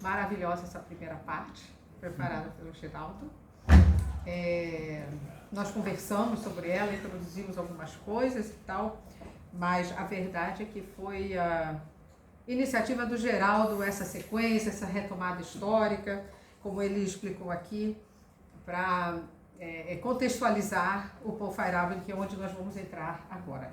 Maravilhosa essa primeira parte, preparada pelo Geraldo. Nós conversamos sobre ela, introduzimos algumas coisas e tal, mas a verdade é que foi a iniciativa do Geraldo, essa sequência, essa retomada histórica, como ele explicou aqui, para contextualizar o Paul Feyerabend, que é onde nós vamos entrar agora.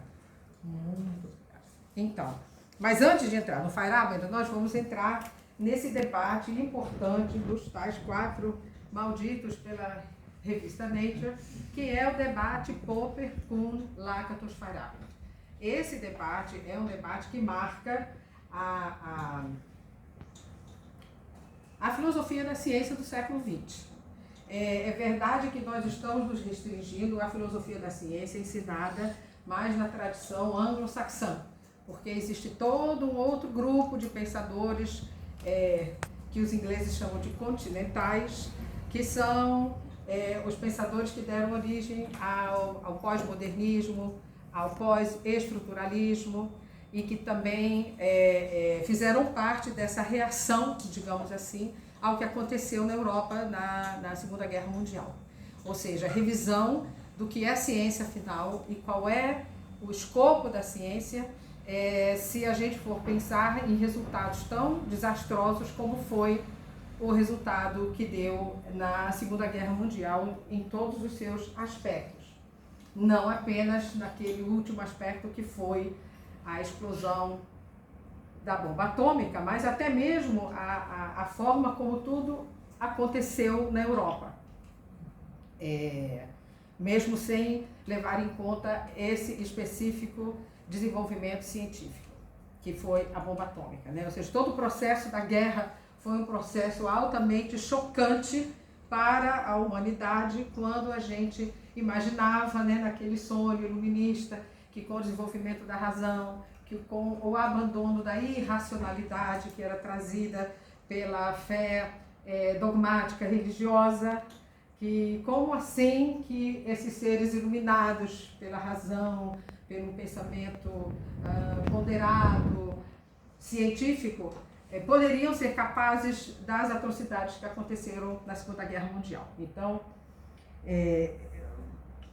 Então, mas antes de entrar no Feyerabend, nós vamos entrar nesse debate importante dos tais 4 malditos pela revista Nature, que é o debate Popper, Kuhn, Lakatos, Feyerabend. Esse debate é um debate que marca a filosofia da ciência do século XX. É verdade que nós estamos nos restringindo à filosofia da ciência ensinada mais na tradição anglo-saxã, porque existe todo um outro grupo de pensadores que os ingleses chamam de continentais, que são os pensadores que deram origem ao pós-modernismo, ao pós-estruturalismo, e que também fizeram parte dessa reação, digamos assim, ao que aconteceu na Europa na Segunda Guerra Mundial. Ou seja, a revisão do que é a ciência afinal e qual é o escopo da ciência, se a gente for pensar em resultados tão desastrosos como foi o resultado que deu na Segunda Guerra Mundial em todos os seus aspectos. Não apenas naquele último aspecto que foi a explosão da bomba atômica, mas até mesmo a forma como tudo aconteceu na Europa. Mesmo sem levar em conta esse específico desenvolvimento científico, que foi a bomba atômica, né? Ou seja, todo o processo da guerra foi um processo altamente chocante para a humanidade, quando a gente imaginava, né, naquele sonho iluminista, que com o desenvolvimento da razão, que com o abandono da irracionalidade que era trazida pela fé dogmática religiosa, que como assim que esses seres iluminados pela razão, pelo pensamento ponderado, científico, poderiam ser capazes das atrocidades que aconteceram na Segunda Guerra Mundial. Então,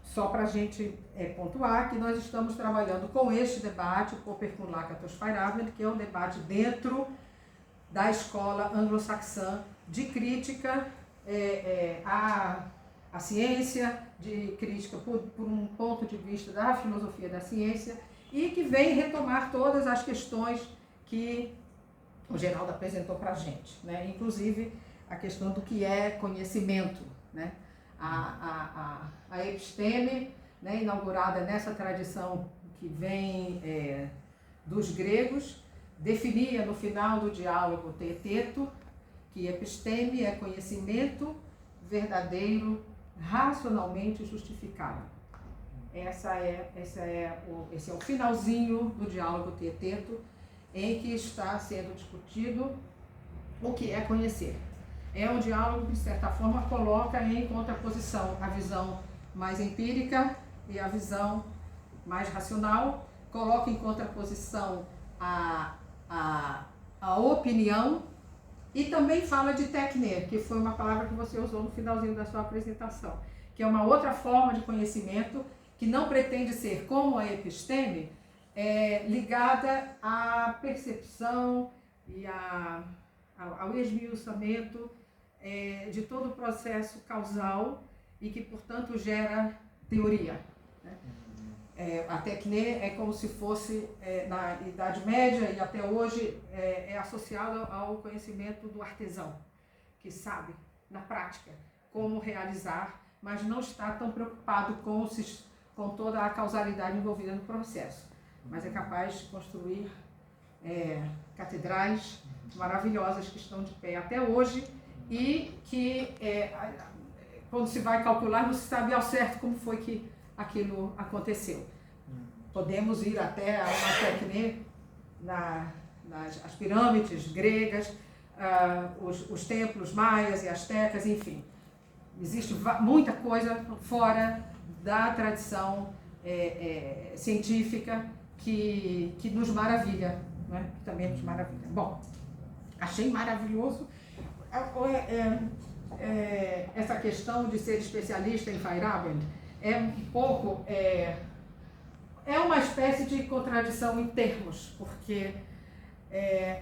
só para a gente pontuar que nós estamos trabalhando com este debate, Popper, Kuhn, Lakatos, Feyerabend, que é um debate dentro da escola anglo-saxã de crítica à ciência, de crítica por um ponto de vista da filosofia da ciência, e que vem retomar todas as questões que o Geraldo apresentou para a gente, né? Inclusive a questão do que é conhecimento, né? A episteme, né, inaugurada nessa tradição que vem dos gregos, definia no final do diálogo Teeteto que episteme é conhecimento verdadeiro, racionalmente justificado. Esse é o finalzinho do diálogo Teeteto, em que está sendo discutido o que é conhecer. É um diálogo que, de certa forma, coloca em contraposição a visão mais empírica e a visão mais racional, coloca em contraposição a opinião, e também fala de techne, que foi uma palavra que você usou no finalzinho da sua apresentação, que é uma outra forma de conhecimento que não pretende ser, como a episteme, ligada à percepção e ao esmiuçamento de todo o processo causal e que, portanto, gera teoria, né? A techne é como se fosse, na Idade Média e até hoje, associado ao conhecimento do artesão, que sabe, na prática, como realizar, mas não está tão preocupado com toda a causalidade envolvida no processo, mas é capaz de construir catedrais maravilhosas que estão de pé até hoje e que, quando se vai calcular, não se sabe ao certo como foi que aquilo aconteceu. Podemos ir até a uma techne nas pirâmides gregas, os templos maias e astecas, enfim. Existe muita coisa fora da tradição científica que nos maravilha né? Que também nos maravilha. Bom, achei maravilhoso essa questão de ser especialista em Feyerabend. É um pouco, é uma espécie de contradição em termos, porque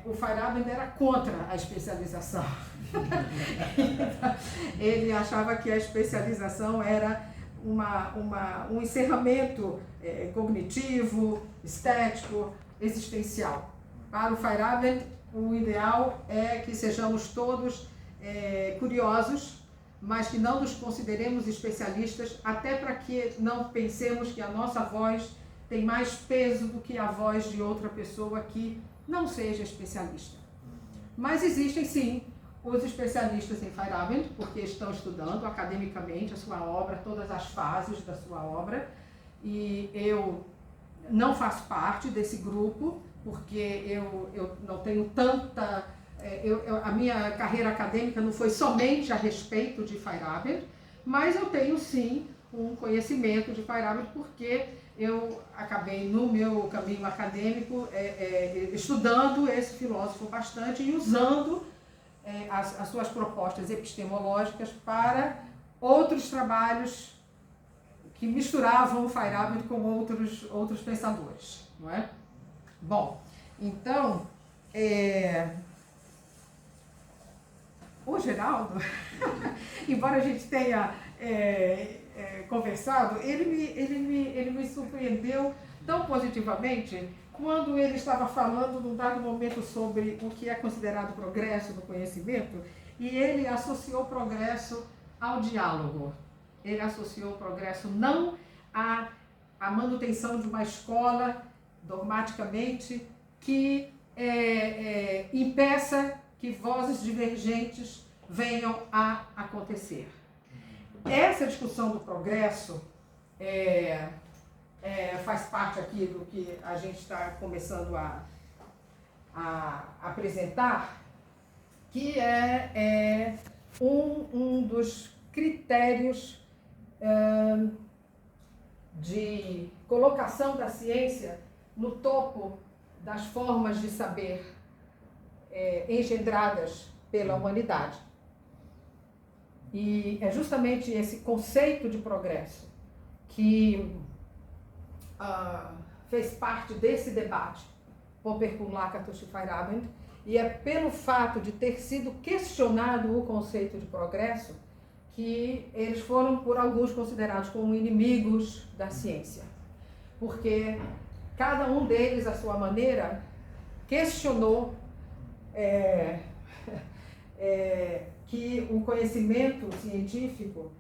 o Feyerabend era contra a especialização. Ele achava que a especialização era um encerramento cognitivo, estético, existencial. Para o Feyerabend, o ideal é que sejamos todos curiosos, mas que não nos consideremos especialistas, até para que não pensemos que a nossa voz tem mais peso do que a voz de outra pessoa que não seja especialista. Mas existem sim os especialistas em Feyerabend, porque estão estudando academicamente a sua obra, todas as fases da sua obra, e eu não faço parte desse grupo, porque eu não tenho tanta... a minha carreira acadêmica não foi somente a respeito de Feyerabend, mas eu tenho sim um conhecimento de Feyerabend, porque eu acabei no meu caminho acadêmico estudando esse filósofo bastante e usando as suas propostas epistemológicas para outros trabalhos que misturavam o Feyerabend com outros pensadores, não é? Bom, então, o Geraldo, embora a gente tenha conversado, ele me surpreendeu tão positivamente quando ele estava falando num dado momento sobre o que é considerado progresso no conhecimento, e ele associou o progresso ao diálogo. Ele associou o progresso não à manutenção de uma escola dogmaticamente que impeça que vozes divergentes venham a acontecer. Essa discussão do progresso faz parte aqui do que a gente está começando a apresentar, que é um dos critérios de colocação da ciência no topo das formas de saber engendradas pela humanidade. E é justamente esse conceito de progresso que fez parte desse debate Popper com Lakatos e Feyerabend, e é pelo fato de ter sido questionado o conceito de progresso que eles foram, por alguns, considerados como inimigos da ciência. Porque cada um deles, à sua maneira, questionou que o conhecimento científico,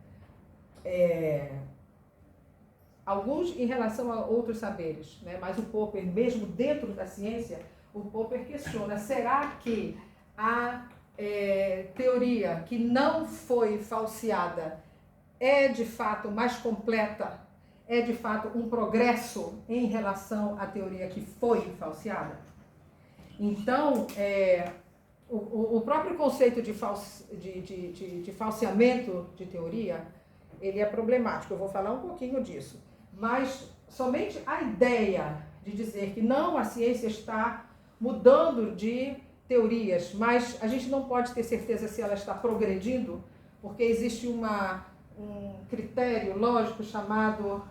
alguns em relação a outros saberes, né? Mas o Popper, mesmo dentro da ciência, o Popper questiona, será que a teoria que não foi falseada é de fato mais completa, é de fato um progresso em relação à teoria que foi falseada? Então, o próprio conceito de falseamento de teoria, ele é problemático, eu vou falar um pouquinho disso, mas somente a ideia de dizer que não, a ciência está mudando de teorias, mas a gente não pode ter certeza se ela está progredindo, porque existe um critério lógico chamado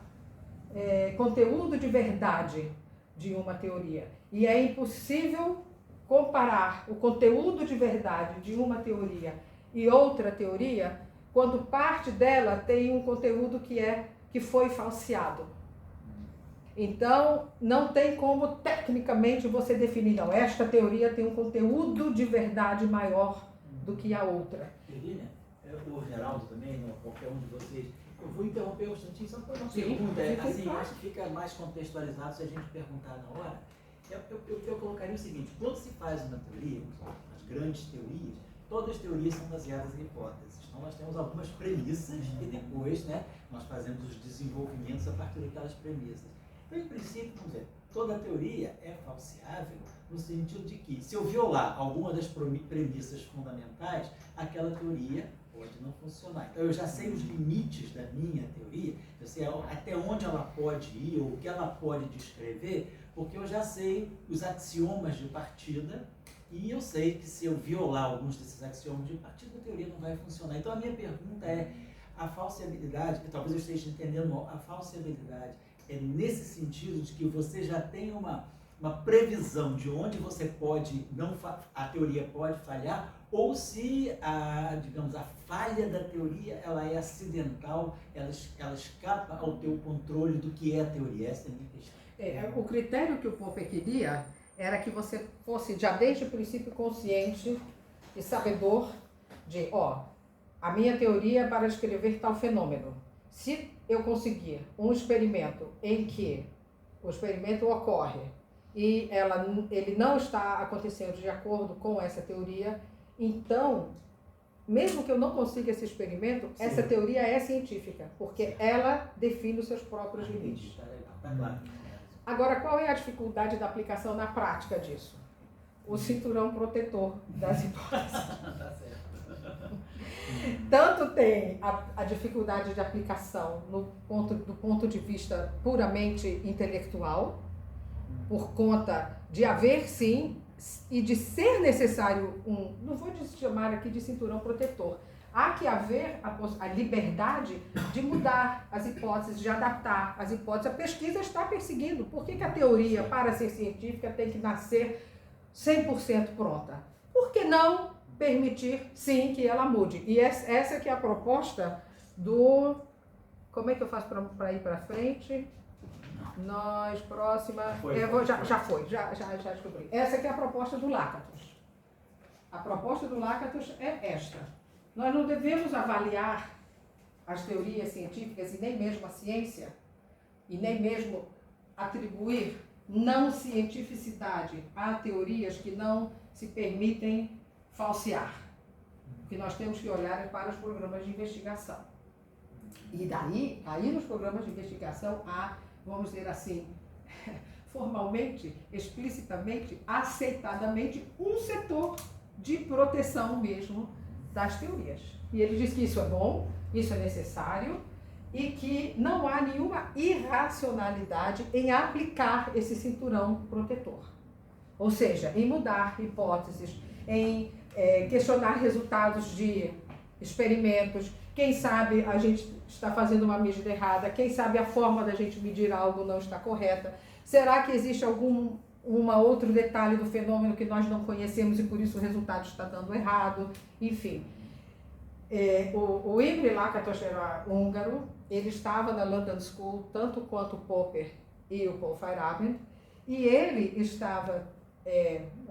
conteúdo de verdade de uma teoria. E é impossível comparar o conteúdo de verdade de uma teoria e outra teoria quando parte dela tem um conteúdo que foi falseado. Então, não tem como tecnicamente você definir, não, esta teoria tem um conteúdo de verdade maior do que a outra. Lilian, o Geraldo também, não, qualquer um de vocês, eu vou interromper o instantinho só para uma pergunta, assim, acho que fica mais contextualizado se a gente perguntar na hora. Eu colocaria o seguinte, quando se faz uma teoria, as grandes teorias, todas as teorias são baseadas em hipóteses. Então nós temos algumas premissas e depois, né, nós fazemos os desenvolvimentos a partir daquelas premissas. Então, em princípio, vamos dizer, toda teoria é falseável no sentido de que, se eu violar alguma das premissas fundamentais, aquela teoria pode não funcionar. Então, eu já sei os limites da minha teoria, eu sei até onde ela pode ir ou o que ela pode descrever, porque eu já sei os axiomas de partida e eu sei que se eu violar alguns desses axiomas de partida, a teoria não vai funcionar. Então a minha pergunta é, a falseabilidade, que talvez eu esteja entendendo mal, a falseabilidade é nesse sentido de que você já tem uma previsão de onde você pode, a teoria pode falhar, ou se digamos, a falha da teoria ela é acidental, ela escapa ao teu controle do que é a teoria. Essa é a minha questão. O critério que o Popper queria era que você fosse já desde o princípio consciente e sabedor de, a minha teoria é para descrever tal fenômeno. Se eu conseguir um experimento em que o experimento ocorre e ele não está acontecendo de acordo com essa teoria, então, mesmo que eu não consiga esse experimento, sim, essa teoria é científica, porque ela define os seus próprios limites. Agora, qual é a dificuldade da aplicação na prática disso? O cinturão protetor das hipóteses. Tanto tem a dificuldade de aplicação do ponto de vista puramente intelectual, por conta de haver, sim, e de ser necessário não vou chamar aqui de cinturão protetor, há que haver a liberdade de mudar as hipóteses, de adaptar as hipóteses. A pesquisa está perseguindo. Por que a teoria, para ser científica, tem que nascer 100% pronta? Por que não permitir, sim, que ela mude? E essa que é a proposta do... Como é que eu faço para ir para frente? Próxima... Já descobri. Essa que é a proposta do Lakatos. A proposta do Lakatos é esta. Nós não devemos avaliar as teorias científicas e nem mesmo a ciência, e nem mesmo atribuir não cientificidade a teorias que não se permitem falsear. O que nós temos que olhar é para os programas de investigação. E daí, aí nos programas de investigação há, vamos dizer assim, formalmente, explicitamente, aceitadamente, um setor de proteção mesmo das teorias. E ele diz que isso é bom, isso é necessário, e que não há nenhuma irracionalidade em aplicar esse cinturão protetor. Ou seja, em mudar hipóteses, em questionar resultados de experimentos. Quem sabe a gente está fazendo uma medida errada, quem sabe a forma da gente medir algo não está correta. Será que existe algum outro detalhe do fenômeno que nós não conhecemos e por isso o resultado está dando errado? Enfim, o Imre Lakatos era húngaro, ele estava na London School, tanto quanto o Popper e o Paul Feyerabend, e ele estava,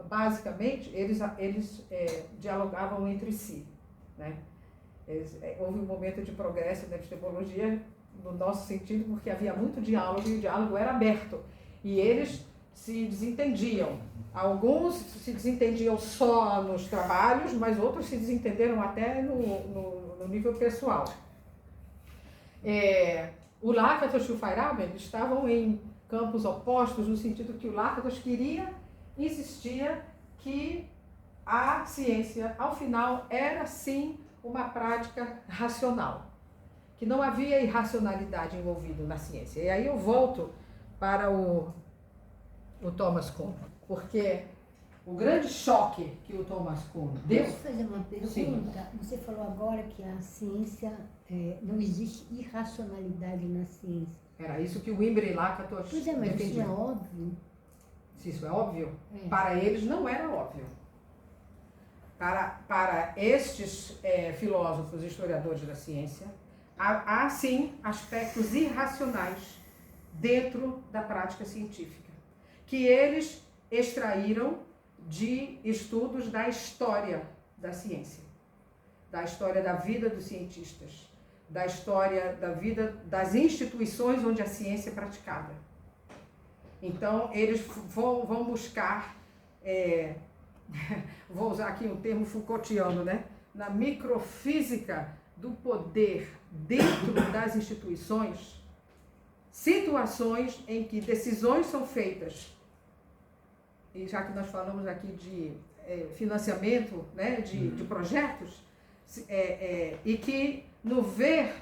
basicamente, eles dialogavam entre si, né? Houve um momento de progresso na epistemologia, no nosso sentido, porque havia muito diálogo e o diálogo era aberto. E eles se desentendiam. Alguns se desentendiam só nos trabalhos, mas outros se desentenderam até no nível pessoal. O Lakatos e o Feyerabend estavam em campos opostos, no sentido que o Lakatos insistia que a ciência, ao final, era sim uma prática racional, que não havia irracionalidade envolvida na ciência. E aí eu volto para o Thomas Kuhn, porque o grande choque que o Thomas Kuhn deu... Posso fazer uma pergunta? Sim. Você falou agora que a ciência, não existe irracionalidade na ciência. Era isso que o Imre Lakatos defendia. Mas isso é óbvio. Se isso é óbvio, para eles não era óbvio. Para estes filósofos e historiadores da ciência, há sim aspectos irracionais dentro da prática científica, que eles extraíram de estudos da história da ciência, da história da vida dos cientistas, da história da vida das instituições onde a ciência é praticada. Então, eles vão buscar... vou usar aqui um termo Foucaultiano, né? Na microfísica do poder dentro das instituições, situações em que decisões são feitas, e já que nós falamos aqui de financiamento, né, de projetos, e que no ver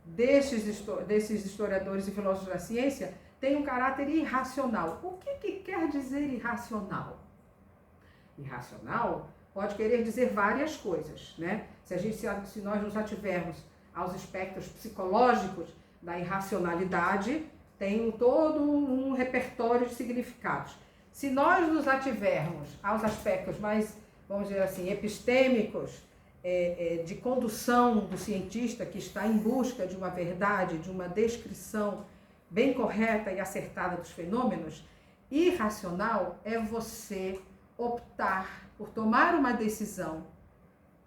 desses historiadores e filósofos da ciência, tem um caráter irracional. O que quer dizer irracional? Irracional pode querer dizer várias coisas, né? Se nós nos ativermos aos aspectos psicológicos da irracionalidade, tem todo um repertório de significados. Se nós nos ativermos aos aspectos mais, vamos dizer assim, epistêmicos, de condução do cientista que está em busca de uma verdade, de uma descrição bem correta e acertada dos fenômenos, irracional é você optar por tomar uma decisão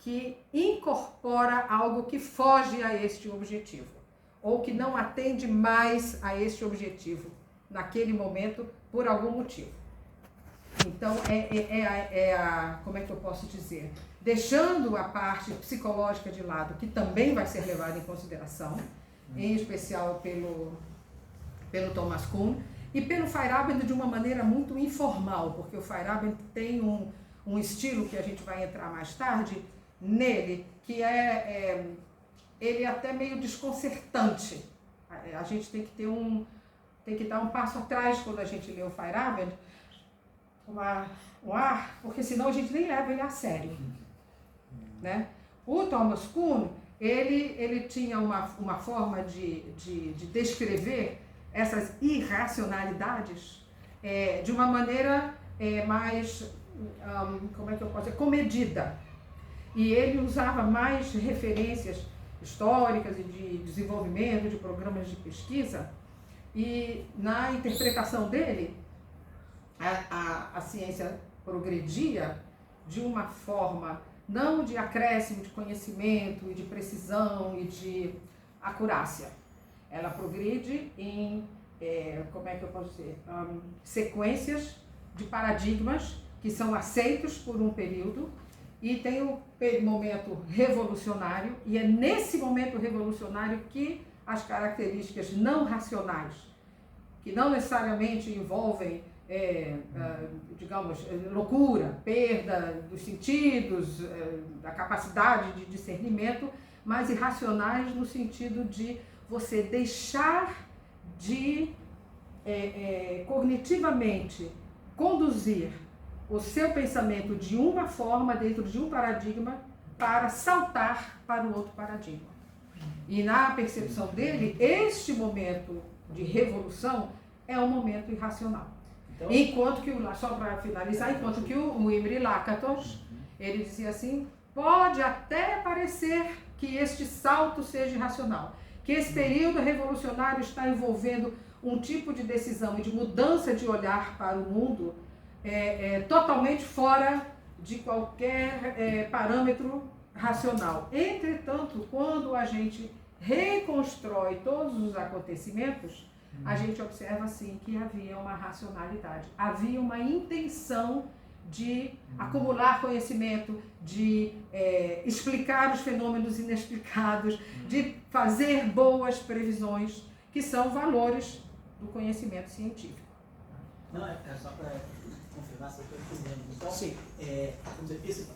que incorpora algo que foge a este objetivo, ou que não atende mais a este objetivo naquele momento por algum motivo. Então, como é que eu posso dizer? Deixando a parte psicológica de lado, que também vai ser levada em consideração, em especial pelo Thomas Kuhn, e pelo Feyerabend de uma maneira muito informal, porque o Feyerabend tem um estilo que a gente vai entrar mais tarde nele, que ele é até meio desconcertante. A gente tem que dar um passo atrás quando a gente lê o Feyerabend, um ar, porque senão a gente nem leva ele a sério, né? O Thomas Kuhn, ele tinha uma forma de descrever essas irracionalidades de uma maneira mais, como é que eu posso dizer, comedida. E ele usava mais referências históricas e de desenvolvimento de programas de pesquisa, e na interpretação dele, a ciência progredia de uma forma não de acréscimo de conhecimento e de precisão e de acurácia. Ela progride em, como é que eu posso dizer, sequências de paradigmas que são aceitos por um período, e tem o momento revolucionário, e é nesse momento revolucionário que as características não racionais, que não necessariamente envolvem, digamos, loucura, perda dos sentidos, da capacidade de discernimento, mas irracionais no sentido de você deixar de cognitivamente conduzir o seu pensamento de uma forma dentro de um paradigma para saltar para o outro paradigma. E na percepção dele, este momento de revolução é um momento irracional. Então, enquanto que, só para finalizar, enquanto que o Imre Lakatos, ele dizia assim, pode até parecer que este salto seja irracional, que esse período revolucionário está envolvendo um tipo de decisão e de mudança de olhar para o mundo totalmente fora de qualquer parâmetro racional. Entretanto, quando a gente reconstrói todos os acontecimentos, a gente observa assim que havia uma racionalidade, havia uma intenção de acumular conhecimento, de explicar os fenômenos inexplicados, de fazer boas previsões, que são valores do conhecimento científico. Não, é só para confirmar se eu estou entendendo. Então, sim.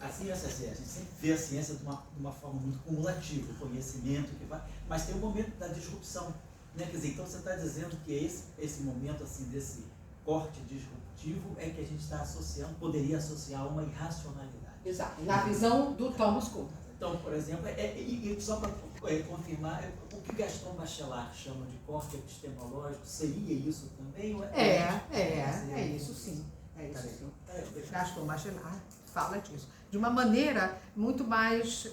A ciência, a gente sempre vê a ciência de uma forma muito cumulativa, o conhecimento que vai, mas tem o momento da disrupção, né? Quer dizer, então você está dizendo que esse momento assim, desse corte disruptivo é que a gente está associando, poderia associar a uma irracionalidade. Exato, na visão do Thomas Kuhn. Então, por exemplo, e só para confirmar, o que Gaston Bachelard chama de corte epistemológico, seria isso também? É isso sim. É isso sim. Gaston Bachelard fala disso. De uma maneira muito mais...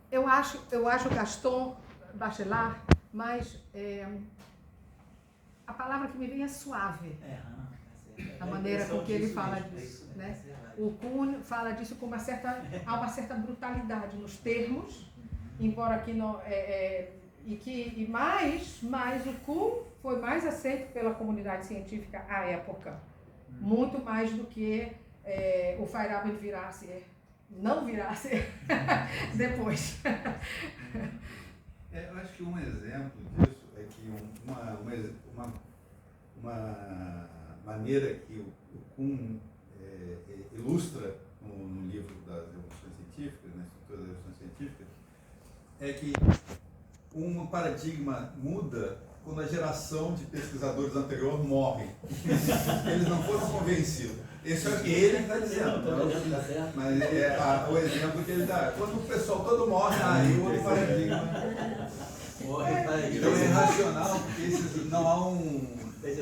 eu acho Gaston Bachelard mais... a palavra que me vem é suave. A maneira com que ele fala disso, né? O Kuhn fala disso com há uma certa brutalidade nos termos, embora aqui não mas o Kuhn foi mais aceito pela comunidade científica à época, muito mais do que o Feyerabend não virá a ser depois. Eu acho que um exemplo disso é que uma maneira que o Kuhn ilustra no livro das evoluções científicas, na estrutura das evoluções científicas, é que um paradigma muda quando a geração de pesquisadores anterior morre. Eles não foram convencidos. Isso é o que ele está dizendo. Mas o exemplo que ele dá. Quando o pessoal todo morre, aí o outro paradigma. Então é irracional, porque não há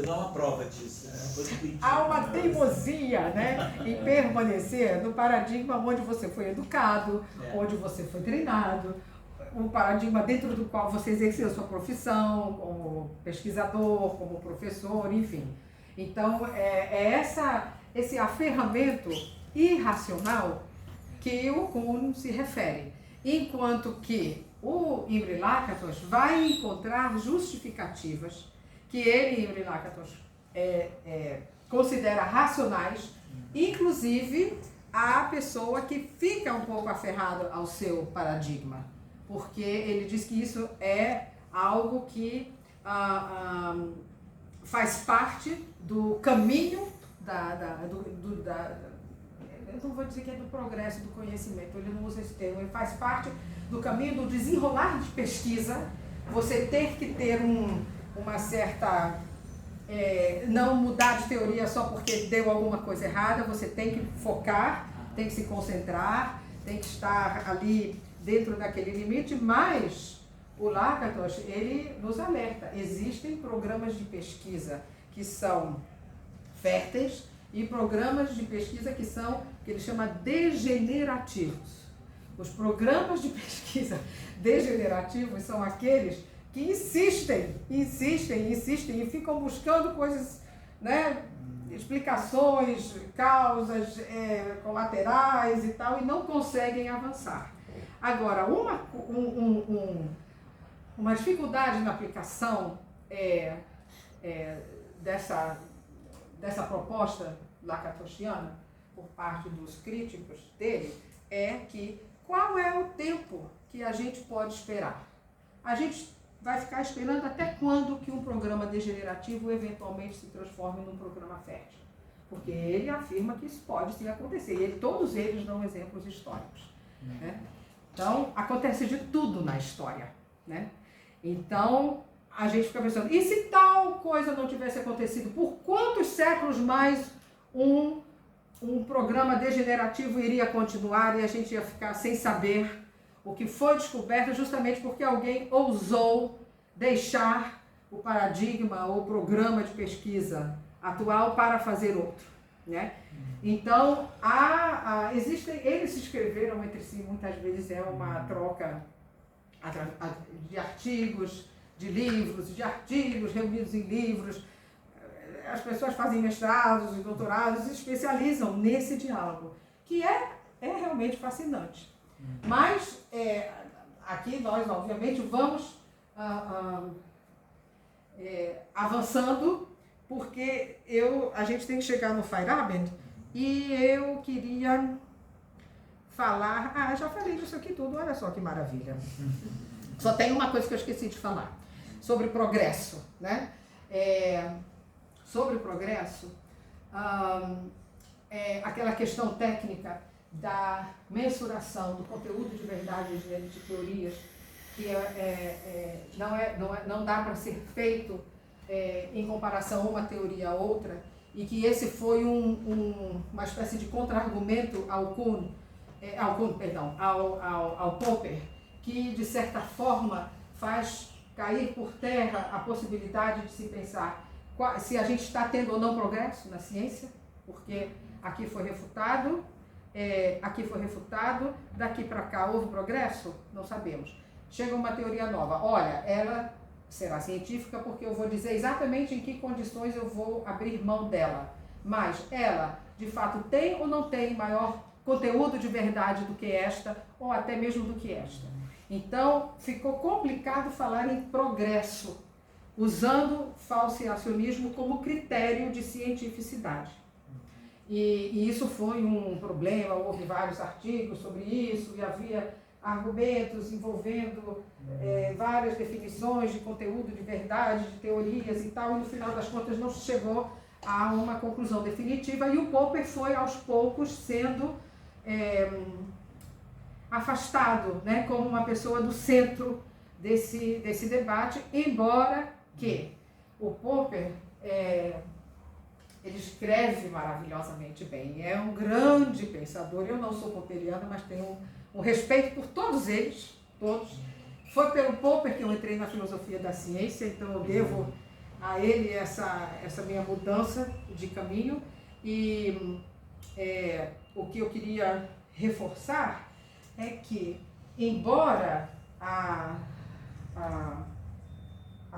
não há uma prova disso. Há uma teimosia, né, em permanecer no paradigma onde você foi educado, onde você foi treinado, um paradigma dentro do qual você exerceu sua profissão, como pesquisador, como professor, enfim. Então, esse aferramento irracional que o Kuhn se refere, enquanto que o Imre Lakatos vai encontrar justificativas que ele, Imre Lakatos, considera racionais, inclusive a pessoa que fica um pouco aferrada ao seu paradigma, porque ele diz que isso é algo que faz parte do caminho eu não vou dizer que é do progresso do conhecimento, ele não usa esse termo, ele faz parte do caminho do desenrolar de pesquisa, você ter que ter uma certa... não mudar de teoria só porque deu alguma coisa errada, você tem que focar, tem que se concentrar, tem que estar ali dentro daquele limite, mas o Lakatos, ele nos alerta, existem programas de pesquisa que são férteis e programas de pesquisa que ele chama degenerativos. Os programas de pesquisa degenerativos são aqueles que insistem e ficam buscando coisas, né, explicações, causas colaterais e tal, e não conseguem avançar. Agora, uma dificuldade na aplicação dessa proposta lakatosiana, por parte dos críticos dele, é que qual é o tempo que a gente pode esperar? A gente vai ficar esperando até quando que um programa degenerativo eventualmente se transforme num programa fértil? Porque ele afirma que isso pode sim acontecer, e todos eles dão exemplos históricos. Né? Então, acontece de tudo na história. Né? Então, a gente fica pensando, e se tal coisa não tivesse acontecido, por quantos séculos mais um programa degenerativo iria continuar e a gente ia ficar sem saber o que foi descoberto justamente porque alguém ousou deixar o paradigma ou o programa de pesquisa atual para fazer outro. Né? Então, eles se escreveram entre si, muitas vezes é uma troca de artigos, de livros, de artigos reunidos em livros. As pessoas fazem mestrados e doutorados e se especializam nesse diálogo, que é realmente fascinante. Mas aqui nós, obviamente, vamos avançando, porque a gente tem que chegar no Feierabend e eu queria falar... já falei disso aqui tudo, olha só que maravilha. Só tem uma coisa que eu esqueci de falar, sobre progresso, né? Sobre progresso, aquela questão técnica da mensuração do conteúdo de verdade de teorias, que não dá para ser feito em comparação uma teoria a outra, e que esse foi uma espécie de contra-argumento ao Popper, que de certa forma faz cair por terra a possibilidade de se pensar se a gente está tendo ou não progresso na ciência, porque aqui foi refutado, daqui para cá houve progresso? Não sabemos. Chega uma teoria nova, olha, ela será científica porque eu vou dizer exatamente em que condições eu vou abrir mão dela, mas ela, de fato, tem ou não tem maior conteúdo de verdade do que esta, ou até mesmo do que esta. Então, ficou complicado falar em progresso, usando falseacionismo como critério de cientificidade. E isso foi um problema, houve vários artigos sobre isso, e havia argumentos envolvendo várias definições de conteúdo de verdade, de teorias e tal, e no final das contas não se chegou a uma conclusão definitiva, e o Popper foi aos poucos sendo afastado, né, como uma pessoa do centro desse debate, embora que o Popper, ele escreve maravilhosamente bem, é um grande pensador. Eu não sou popperiana, mas tenho um respeito por todos eles, todos. Foi pelo Popper que eu entrei na filosofia da ciência, então eu devo a ele essa minha mudança de caminho. E o que eu queria reforçar é que, embora a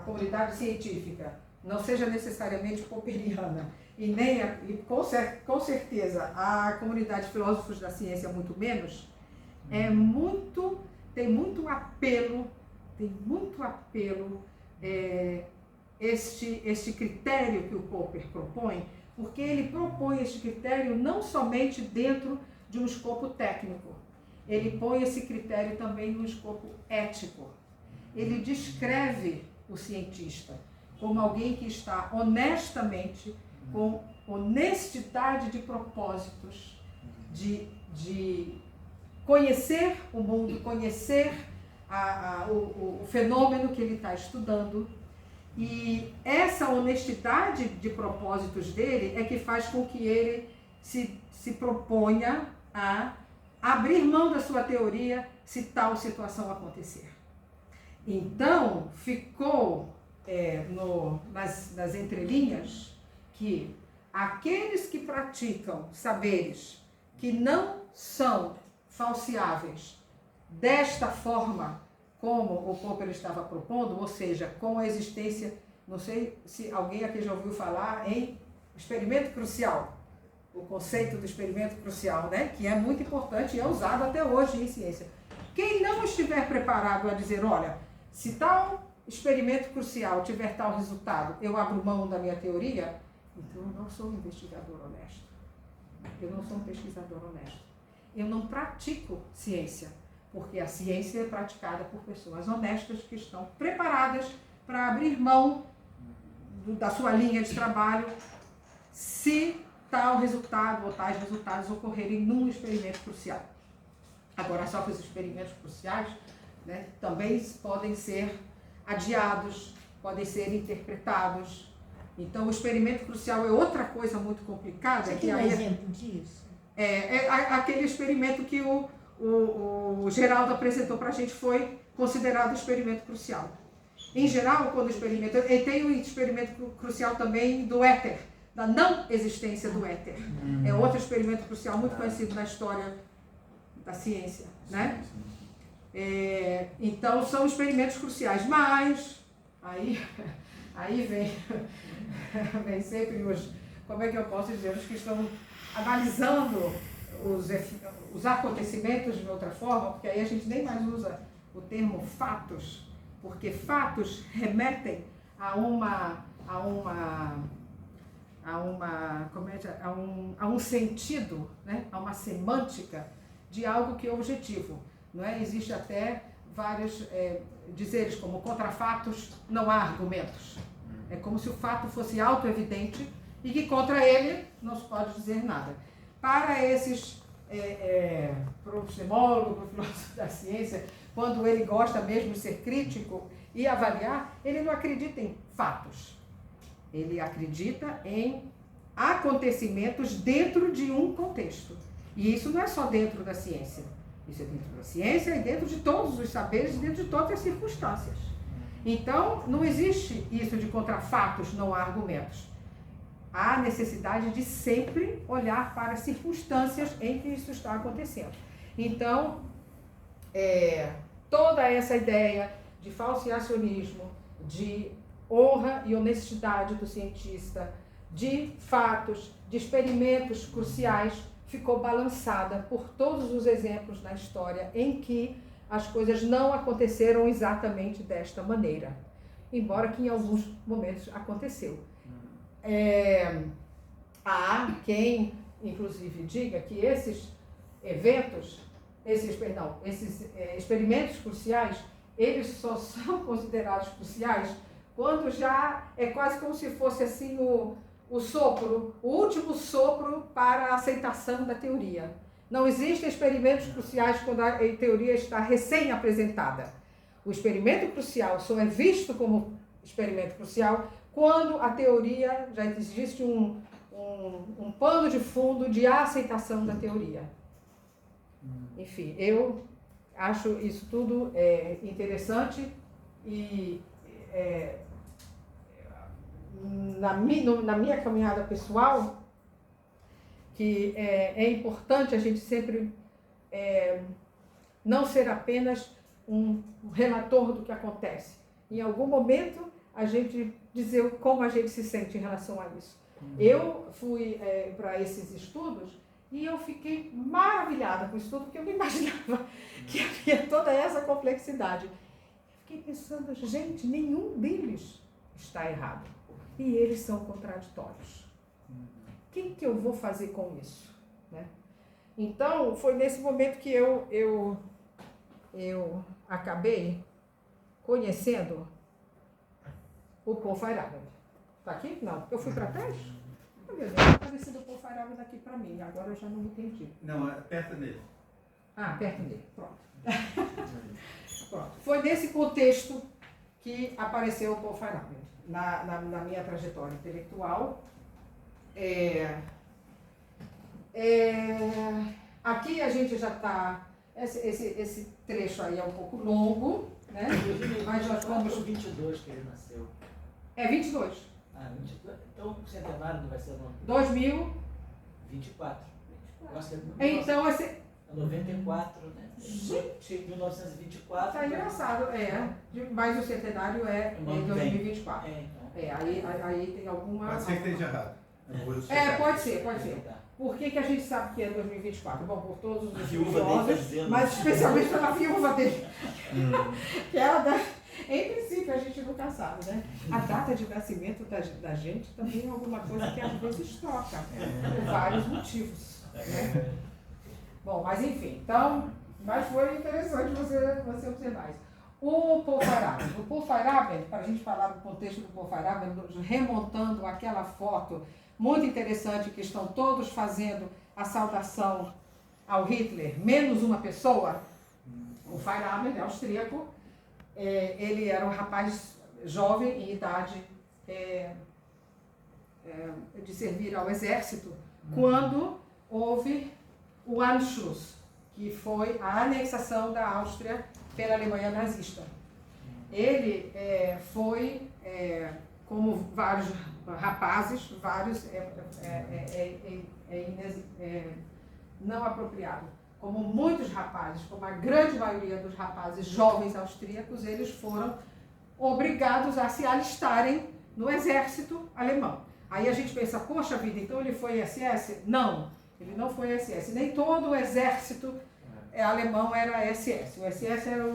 comunidade científica não seja necessariamente popperiana, e com certeza a comunidade de filósofos da ciência muito menos, tem muito apelo este critério que o Popper propõe, porque ele propõe este critério não somente dentro de um escopo técnico, ele põe esse critério também no escopo ético. Ele descreve o cientista como alguém que está honestamente, com honestidade de propósitos, de conhecer o mundo, conhecer o fenômeno que ele está estudando. E essa honestidade de propósitos dele é que faz com que ele se proponha a abrir mão da sua teoria se tal situação acontecer. Então, ficou nas entrelinhas que aqueles que praticam saberes que não são falseáveis desta forma como o Popper estava propondo, ou seja, com a existência, não sei se alguém aqui já ouviu falar em experimento crucial, o conceito do experimento crucial, né? Que é muito importante e é usado até hoje em ciência. Quem não estiver preparado a dizer, olha, se tal experimento crucial tiver tal resultado, eu abro mão da minha teoria, então eu não sou um investigador honesto. Eu não sou um pesquisador honesto. Eu não pratico ciência, porque a ciência é praticada por pessoas honestas que estão preparadas para abrir mão da sua linha de trabalho se tal resultado ou tais resultados ocorrerem num experimento crucial. Agora, só que os experimentos cruciais, né, também podem ser adiados, podem ser interpretados. Então, o experimento crucial é outra coisa muito complicada. Você tem um exemplo disso? Aquele experimento que o Geraldo apresentou para a gente foi considerado experimento crucial. Em geral, quando o experimento... E tem um experimento crucial também do éter, da não existência do éter. É outro experimento crucial muito conhecido na história da ciência, né? Então, são experimentos cruciais, mas aí vem sempre como é que eu posso dizer, os que estão analisando os acontecimentos de outra forma, porque aí a gente nem mais usa o termo fatos, porque fatos remetem a um sentido, né? A uma semântica de algo que é objetivo. Não é? Existe até vários dizeres como contra fatos não há argumentos. É como se o fato fosse auto-evidente e que contra ele não se pode dizer nada. Para esses para o epistemólogo, para o filósofo da ciência, quando ele gosta mesmo de ser crítico e avaliar, ele não acredita em fatos. Ele acredita em acontecimentos dentro de um contexto. E isso não é só dentro da ciência. Isso é dentro da ciência e dentro de todos os saberes e dentro de todas as circunstâncias. Então, não existe isso de contra fatos, não há argumentos. Há necessidade de sempre olhar para as circunstâncias em que isso está acontecendo. Então, toda essa ideia de falseacionismo, de honra e honestidade do cientista, de fatos, de experimentos cruciais, ficou balançada por todos os exemplos na história em que as coisas não aconteceram exatamente desta maneira, embora que em alguns momentos aconteceu. Há quem, inclusive, diga que esses experimentos cruciais, eles só são considerados cruciais quando já é quase como se fosse assim o sopro, o último sopro para a aceitação da teoria. Não existem experimentos cruciais quando a teoria está recém-apresentada. O experimento crucial só é visto como experimento crucial, quando a teoria, já existe um pano de fundo de aceitação da teoria. Enfim, eu acho isso tudo interessante e na minha caminhada pessoal, que é importante a gente sempre não ser apenas um relator do que acontece. Em algum momento, a gente dizer como a gente se sente em relação a isso. Eu fui para esses estudos e eu fiquei maravilhada com o estudo, porque eu não imaginava que havia toda essa complexidade. Fiquei pensando, gente, nenhum deles está errado. E eles são contraditórios. O que eu vou fazer com isso? Né? Então, foi nesse momento que eu acabei conhecendo o Paul Feyerabend. Está aqui? Não. Eu fui para trás? Oh, meu Deus, está aparecendo o Paul Feyerabend aqui para mim. Agora eu já não entendi. Não, aperta nele. Ah, perto dele. Pronto. Pronto. Foi nesse contexto que apareceu o Paul Feyerabend na minha trajetória intelectual. Aqui a gente já está... Esse trecho aí é um pouco longo, né? Mas nós vamos... 22 que ele nasceu. É 22. Ah, 22. Então o centenário não vai ser no 2024. 24. Então, esse... 94, né? Gente! 1924. Tá engraçado, mas o centenário é em 2024. Aí tem alguma... Pode ser que esteja errado. Pode ser. Por que a gente sabe que é 2024? Bom, por todos os estudiosos, estudiosos, mas especialmente pela viúva dele. Que ela em princípio, a gente nunca sabe, né? A data de nascimento da gente também é alguma coisa que às vezes troca, por vários motivos. Né? Bom, mas enfim, então, mas foi interessante você observar isso. O Paul Feyerabend, para a gente falar do contexto do Paul Feyerabend, remontando aquela foto muito interessante que estão todos fazendo a saudação ao Hitler, menos uma pessoa. O Feyerabend é austríaco, ele era um rapaz jovem em idade de servir ao exército, quando houve o Anschluss, que foi a anexação da Áustria pela Alemanha nazista. Ele foi, como vários rapazes, não apropriado, como muitos rapazes, como a grande maioria dos rapazes jovens austríacos, eles foram obrigados a se alistarem no exército alemão. Aí a gente pensa, poxa vida, então ele foi SS? Não, ele não foi SS. Nem todo o exército alemão era SS. O SS era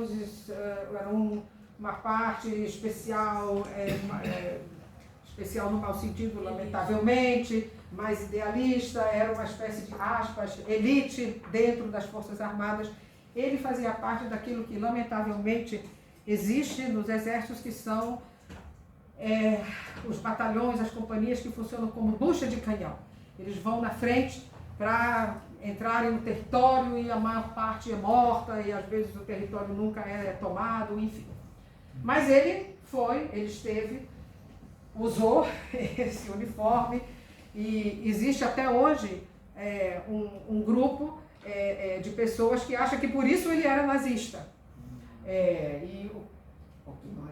uma parte especial, especial no mau sentido, lamentavelmente, mais idealista, era uma espécie de, aspas, elite dentro das Forças Armadas. Ele fazia parte daquilo que, lamentavelmente, existe nos exércitos, que são os batalhões, as companhias que funcionam como bucha de canhão. Eles vão na frente para entrarem no território e a maior parte é morta e às vezes o território nunca é tomado, enfim. Mas ele usou esse uniforme e existe até hoje um grupo de pessoas que acham que por isso ele era nazista. O que não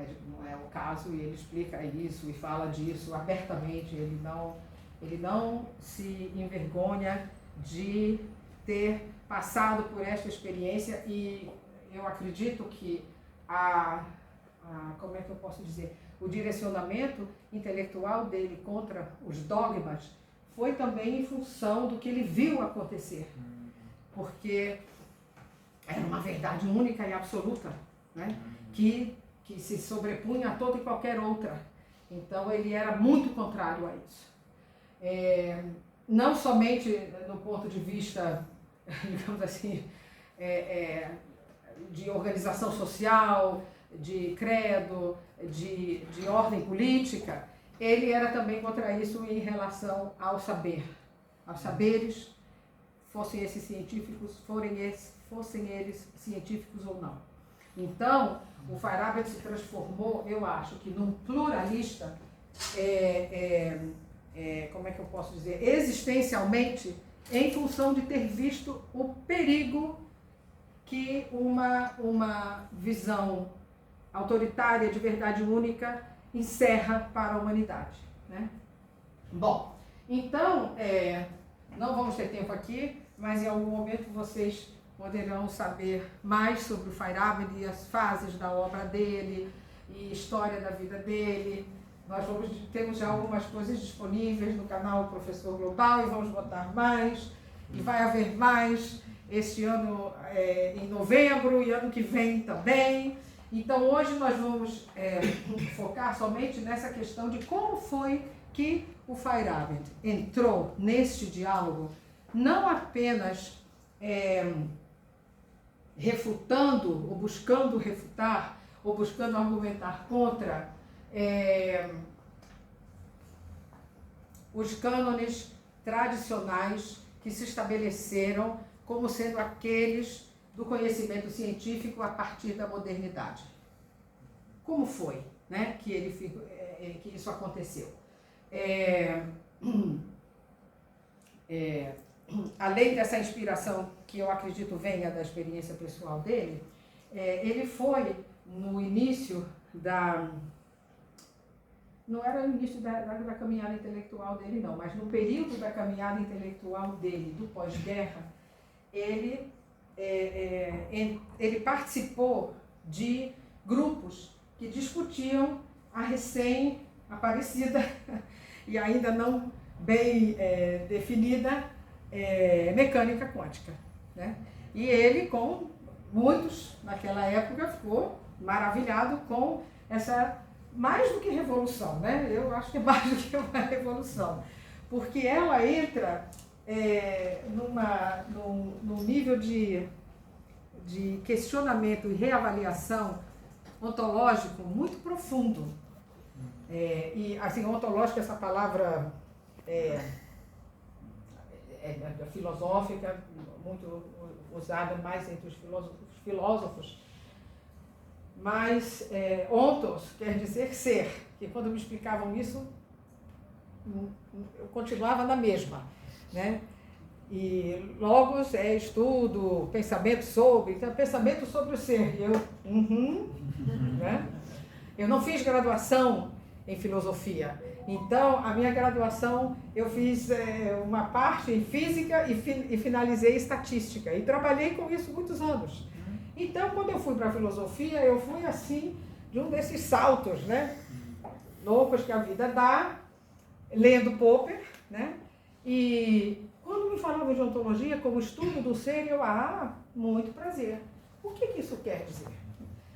é o caso, e ele explica isso e fala disso abertamente. Ele não se envergonha de ter passado por esta experiência, e eu acredito que como é que eu posso dizer, o direcionamento intelectual dele contra os dogmas foi também em função do que ele viu acontecer, porque era uma verdade única e absoluta, né? que se sobrepunha a toda e qualquer outra. Então ele era muito contrário a isso. Não somente no ponto de vista, digamos assim, de organização social, de credo, de ordem política, ele era também contra isso em relação ao saber, aos saberes, fossem esses científicos, fossem eles científicos ou não. Então, o Feyerabend se transformou, eu acho, que num pluralista, como é que eu posso dizer, existencialmente, em função de ter visto o perigo que uma visão autoritária de verdade única encerra para a humanidade, né? Bom, então, não vamos ter tempo aqui, mas em algum momento vocês poderão saber mais sobre o Feyerabend e as fases da obra dele e história da vida dele. Nós temos já algumas coisas disponíveis no canal Professor Global e vamos botar mais, e vai haver mais este ano em novembro e ano que vem também. Então hoje nós vamos focar somente nessa questão de como foi que o Feyerabend entrou neste diálogo, não apenas refutando ou buscando refutar ou buscando argumentar contra os cânones tradicionais que se estabeleceram como sendo aqueles do conhecimento científico a partir da modernidade. Como foi, né, que isso aconteceu? Além dessa inspiração que eu acredito venha da experiência pessoal dele, ele foi no início não era o início da caminhada intelectual dele não, mas no período da caminhada intelectual dele, do pós-guerra, ele participou de grupos que discutiam a recém-aparecida e ainda não bem definida mecânica quântica, né? E ele, com muitos naquela época, ficou maravilhado com essa, mais do que revolução, né? Eu acho que é mais do que uma revolução, porque ela entra num nível de questionamento e reavaliação ontológico muito profundo. E assim, ontológico, essa palavra filosófica, muito usada mais entre os filósofos, mas ontos quer dizer ser, que quando me explicavam isso, eu continuava na mesma, né? E logos é estudo, pensamento sobre, então pensamento sobre o ser. Né? Eu não fiz graduação em filosofia, então a minha graduação eu fiz uma parte em física e finalizei em estatística e trabalhei com isso muitos anos. Então quando eu fui para a filosofia, eu fui assim, de um desses saltos, né, loucos que a vida dá, lendo Popper, né, e quando me falavam de ontologia como estudo do ser, eu, muito prazer. O que isso quer dizer?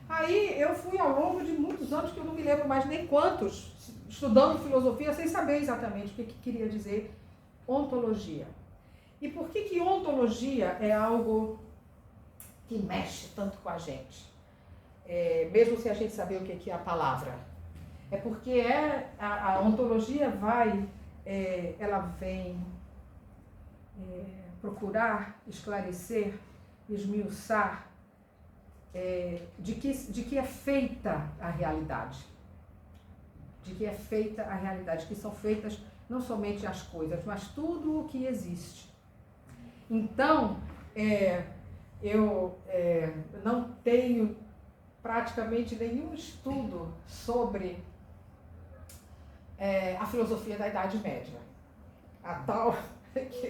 Aí eu fui ao longo de muitos anos, que eu não me lembro mais nem quantos, estudando filosofia sem saber exatamente o que queria dizer ontologia. E por que ontologia é algo que mexe tanto com a gente? Mesmo sem a gente saber o que é a palavra. É porque a ontologia ela vem procurar esclarecer, esmiuçar de que é feita a realidade. De que é feita a realidade, que são feitas não somente as coisas, mas tudo o que existe. Então, eu não tenho praticamente nenhum estudo sobre a filosofia da Idade Média. A tal que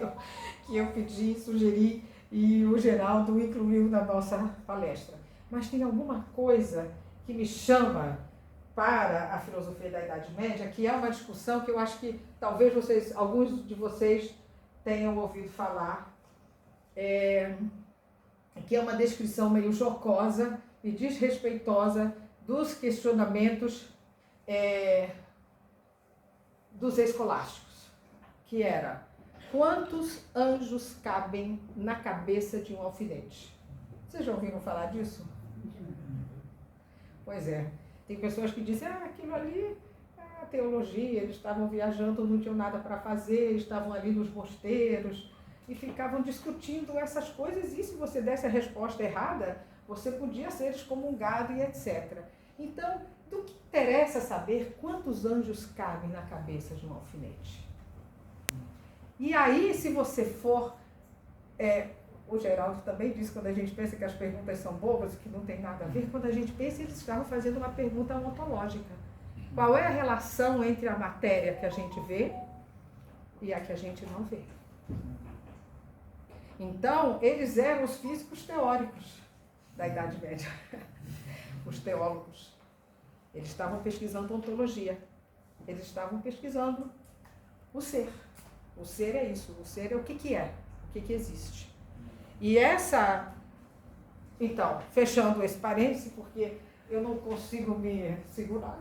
eu pedi, sugeri e o Geraldo incluiu na nossa palestra. Mas tem alguma coisa que me chama para a filosofia da Idade Média, que é uma discussão que eu acho que talvez alguns de vocês tenham ouvido falar, que é uma descrição meio jocosa e desrespeitosa dos questionamentos dos escolásticos, que era: quantos anjos cabem na cabeça de um alfinete? Vocês já ouviram falar disso? Pois é. Tem pessoas que dizem, aquilo ali é a teologia, eles estavam viajando, não tinham nada para fazer, estavam ali nos mosteiros e ficavam discutindo essas coisas, e se você desse a resposta errada, você podia ser excomungado e etc. Então, do que interessa saber quantos anjos cabem na cabeça de um alfinete? E aí, se você for... o Geraldo também disse, quando a gente pensa que as perguntas são bobas, que não tem nada a ver, quando a gente pensa, eles estavam fazendo uma pergunta ontológica. Qual é a relação entre a matéria que a gente vê e a que a gente não vê? Então, eles eram os físicos teóricos da Idade Média, os teólogos. Eles estavam pesquisando ontologia, eles estavam pesquisando o ser. O ser é isso, o ser é o que é, o que existe. E essa, então, fechando esse parêntese, porque eu não consigo me segurar,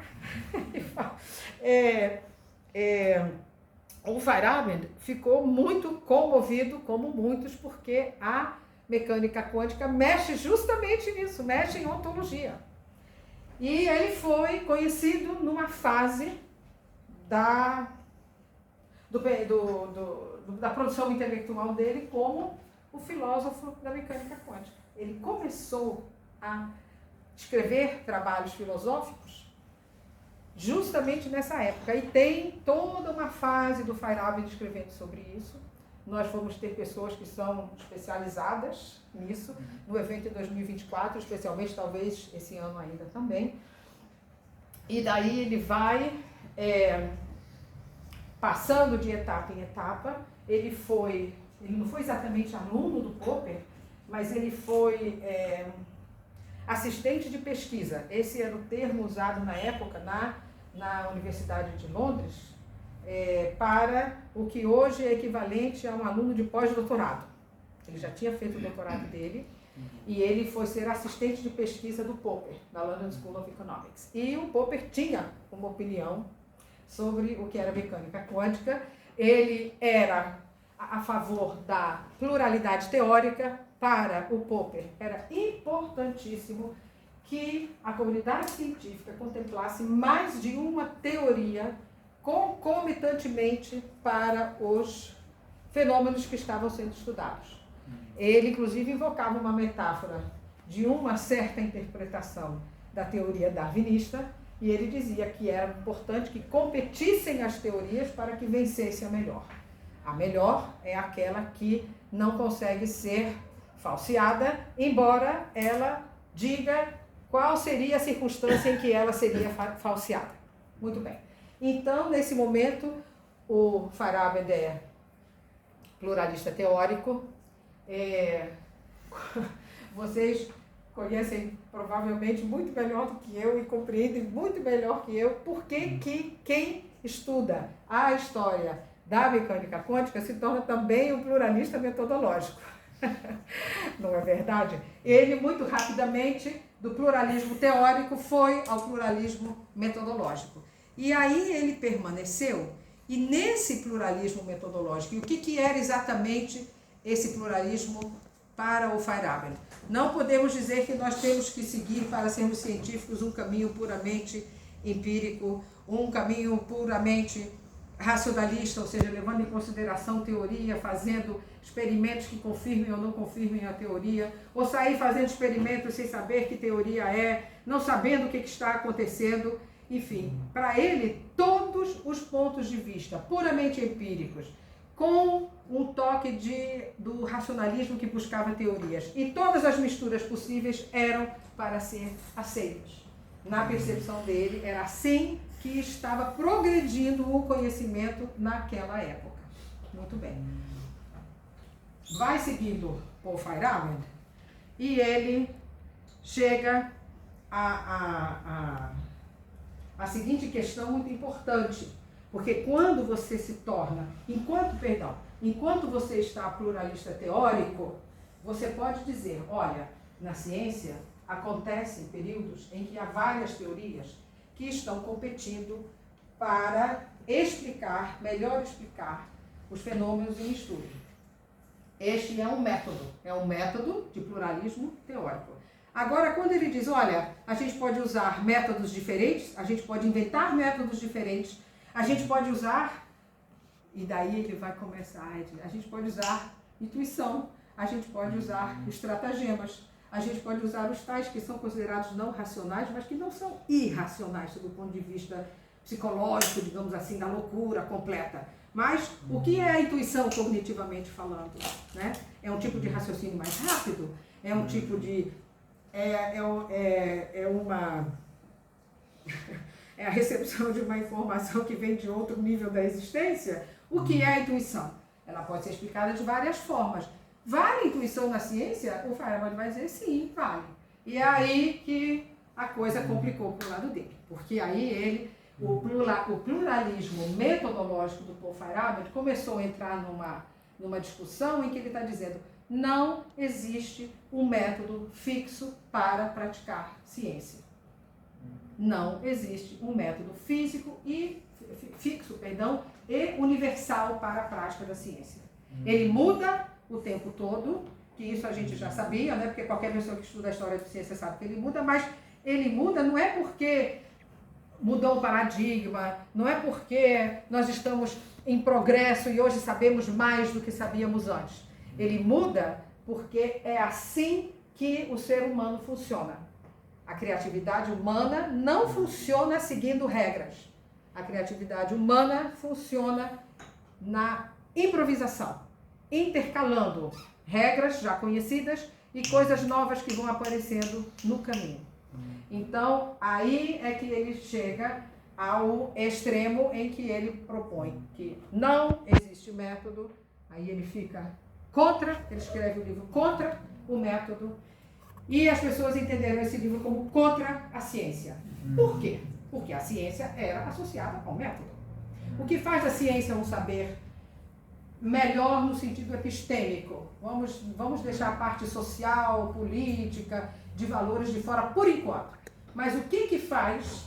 o Feyerabend ficou muito comovido, como muitos, porque a mecânica quântica mexe justamente nisso, mexe em ontologia. E ele foi conhecido numa fase da produção intelectual dele como o filósofo da mecânica quântica. Ele começou a escrever trabalhos filosóficos justamente nessa época. E tem toda uma fase do Feyerabend escrevendo sobre isso. Nós vamos ter pessoas que são especializadas nisso, no evento em 2024, especialmente, talvez esse ano ainda também. E daí ele vai passando de etapa em etapa. Ele não foi exatamente aluno do Popper, mas ele foi assistente de pesquisa. Esse era o termo usado na época na Universidade de Londres, para o que hoje é equivalente a um aluno de pós-doutorado. Ele já tinha feito o doutorado dele e ele foi ser assistente de pesquisa do Popper, na London School of Economics. E o Popper tinha uma opinião sobre o que era mecânica quântica. Ele era a favor da pluralidade teórica. Para o Popper era importantíssimo que a comunidade científica contemplasse mais de uma teoria concomitantemente para os fenômenos que estavam sendo estudados. Ele, inclusive, invocava uma metáfora de uma certa interpretação da teoria darwinista, e ele dizia que era importante que competissem as teorias para que vencesse a melhor. A melhor é aquela que não consegue ser falseada, embora ela diga qual seria a circunstância em que ela seria falseada. Muito bem. Então, nesse momento, o Feyerabend é pluralista teórico. Vocês conhecem provavelmente muito melhor do que eu e compreendem muito melhor que eu por que quem estuda a história da mecânica quântica se torna também um pluralista metodológico. Não é verdade? Ele, muito rapidamente, do pluralismo teórico, foi ao pluralismo metodológico. E aí ele permaneceu, e nesse pluralismo metodológico, e o que era exatamente esse pluralismo para o Feyerabend? Não podemos dizer que nós temos que seguir, para sermos científicos, um caminho puramente empírico, um caminho puramente racionalista, ou seja, levando em consideração teoria, fazendo experimentos que confirmem ou não confirmem a teoria, ou sair fazendo experimentos sem saber que teoria é, não sabendo o que está acontecendo. Enfim, para ele, todos os pontos de vista puramente empíricos, com um toque do racionalismo que buscava teorias, e todas as misturas possíveis eram para ser aceitas. Na percepção dele, era assim que estava progredindo o conhecimento naquela época. Muito bem. Vai seguindo Paul Feyerabend e ele chega a seguinte questão muito importante, porque quando você se torna, enquanto você está pluralista teórico, você pode dizer, olha, na ciência acontecem períodos em que há várias teorias que estão competindo para melhor explicar os fenômenos em estudo. Este é um método de pluralismo teórico. Agora, quando ele diz, olha, a gente pode usar métodos diferentes, a gente pode inventar métodos diferentes, a gente pode usar, e daí ele vai começar a dizer, a gente pode usar intuição, a gente pode usar estratagemas, a gente pode usar os tais que são considerados não racionais, mas que não são irracionais do ponto de vista psicológico, digamos assim, da loucura completa. Mas o que é a intuição cognitivamente falando? Né? É um tipo de raciocínio mais rápido? É um tipo de... É a recepção de uma informação que vem de outro nível da existência? O que é a intuição? Ela pode ser explicada de várias formas. Vale a intuição na ciência? O Feyerabend vai dizer sim, vale. E é aí que a coisa complicou para o lado dele. Porque aí o pluralismo metodológico do Paul Feyerabend começou a entrar numa discussão em que ele está dizendo: não existe um método fixo para praticar ciência. Não existe um método fixo e universal para a prática da ciência. Ele muda o tempo todo, que isso a gente já sabia, né? Porque qualquer pessoa que estuda a história da ciência sabe que ele muda, mas ele muda não é porque mudou o paradigma, não é porque nós estamos em progresso e hoje sabemos mais do que sabíamos antes. Ele muda porque é assim que o ser humano funciona. A criatividade humana não funciona seguindo regras. A criatividade humana funciona na improvisação, intercalando regras já conhecidas e coisas novas que vão aparecendo no caminho. Então, aí é que ele chega ao extremo em que ele propõe que não existe método, aí ele fica contra, ele escreve o livro contra o método, e as pessoas entenderam esse livro como contra a ciência. Por quê? Porque a ciência era associada ao método. O que faz da ciência um saber melhor no sentido epistêmico? Vamos deixar a parte social, política, de valores de fora por enquanto. Mas o que faz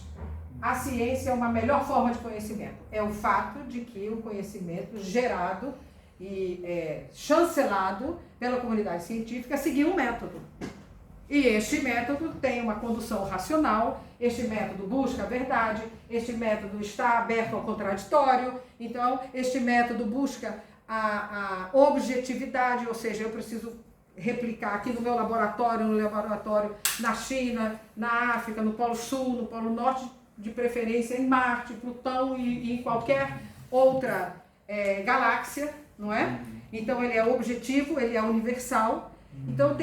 a ciência uma melhor forma de conhecimento? É o fato de que o conhecimento gerado e chancelado pela comunidade científica seguiu um método. E este método tem uma condução racional, este método busca a verdade, este método está aberto ao contraditório, então este método busca a objetividade, ou seja, eu preciso replicar aqui no meu laboratório, na China, na África, no Polo Sul, no Polo Norte, de preferência em Marte, Plutão e em qualquer outra galáxia, não é? Então ele é objetivo, ele é universal. Então